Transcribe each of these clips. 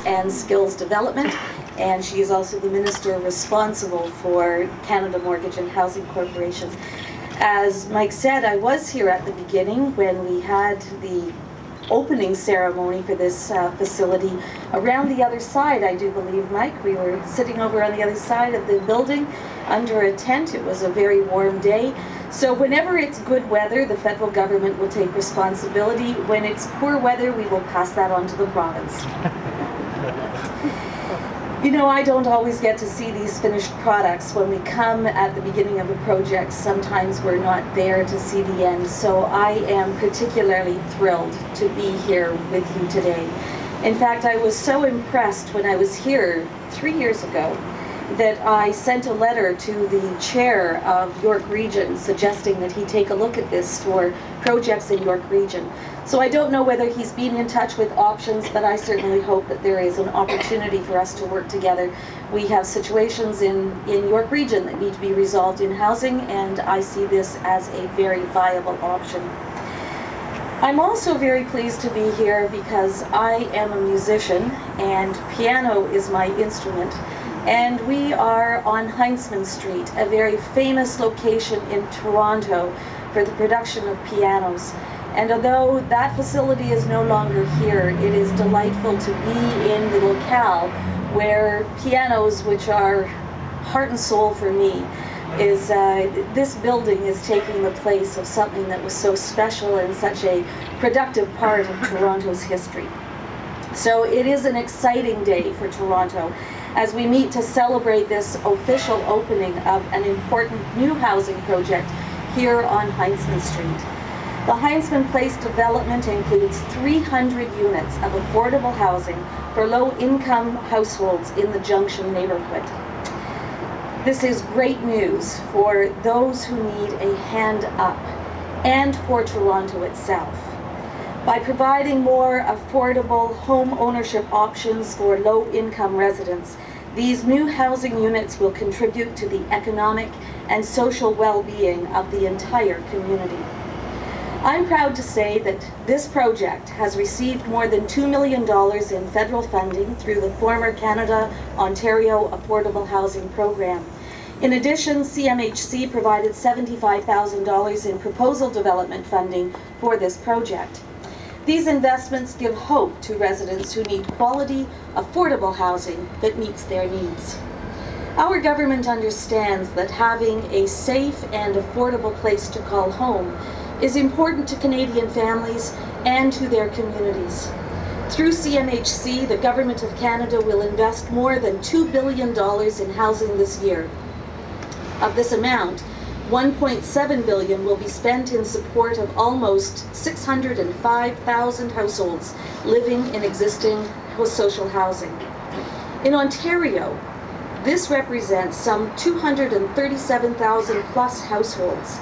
and Skills Development, and she is also the Minister responsible for Canada Mortgage and Housing Corporation. As Mike said, I was here at the beginning when we had the opening ceremony for this facility. Around the other side, I do believe, Mike, we were sitting over on the other side of the building under a tent. It was a very warm day. So whenever it's good weather, the federal government will take responsibility. When it's poor weather, we will pass that on to the province. You know, I don't always get to see these finished products. When we come at the beginning of a project, sometimes we're not there to see the end. So I am particularly thrilled to be here with you today. In fact, I was so impressed when I was here 3 years ago that I sent a letter to the chair of York Region suggesting that he take a look at this for projects in York Region. So I don't know whether he's been in touch with options, but I certainly hope that there is an opportunity for us to work together. We have situations in York Region that need to be resolved in housing, and I see this as a very viable option. I'm also very pleased to be here because I am a musician and piano is my instrument. And we are on Heinzman Street, a very famous location in Toronto for the production of pianos. And although that facility is no longer here, it is delightful to be in the locale where pianos, which are heart and soul for me, is this building is taking the place of something that was so special and such a productive part of Toronto's history. So it is an exciting day for Toronto as we meet to celebrate this official opening of an important new housing project here on Heinzman Street. The Heinzman Place development includes 300 units of affordable housing for low-income households in the Junction neighborhood. This is great news for those who need a hand up and for Toronto itself. By providing more affordable home ownership options for low-income residents, these new housing units will contribute to the economic and social well-being of the entire community. I'm proud to say that this project has received more than $2 million in federal funding through the former Canada-Ontario Affordable Housing Program. In addition, CMHC provided $75,000 in proposal development funding for this project. These investments give hope to residents who need quality, affordable housing that meets their needs. Our government understands that having a safe and affordable place to call home is important to Canadian families and to their communities. Through CMHC, the Government of Canada will invest more than $2 billion in housing this year. Of this amount, $1.7 billion will be spent in support of almost 605,000 households living in existing social housing. In Ontario, this represents some 237,000 plus households.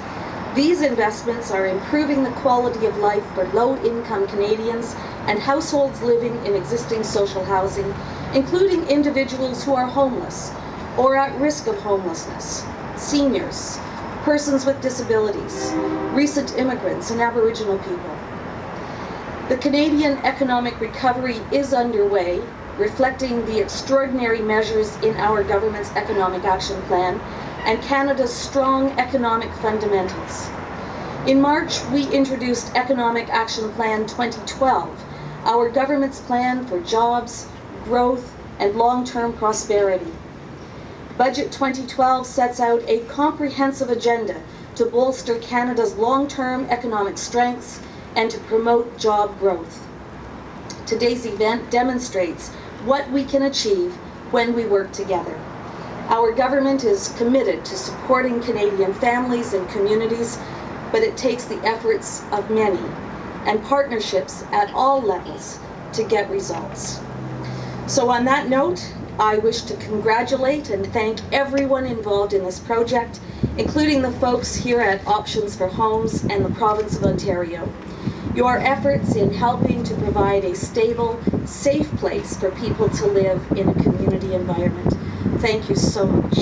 These investments are improving the quality of life for low-income Canadians and households living in existing social housing, including individuals who are homeless or at risk of homelessness, seniors, persons with disabilities, recent immigrants, and Aboriginal people. The Canadian economic recovery is underway, reflecting the extraordinary measures in our government's Economic Action Plan and Canada's strong economic fundamentals. In March, we introduced Economic Action Plan 2012, our government's plan for jobs, growth, and long-term prosperity. Budget 2012 sets out a comprehensive agenda to bolster Canada's long-term economic strengths and to promote job growth. Today's event demonstrates what we can achieve when we work together. Our government is committed to supporting Canadian families and communities, but it takes the efforts of many and partnerships at all levels to get results. So on that note, I wish to congratulate and thank everyone involved in this project, including the folks here at Options for Homes and the Province of Ontario. Your efforts in helping to provide a stable, safe place for people to live in a community environment. Thank you so much.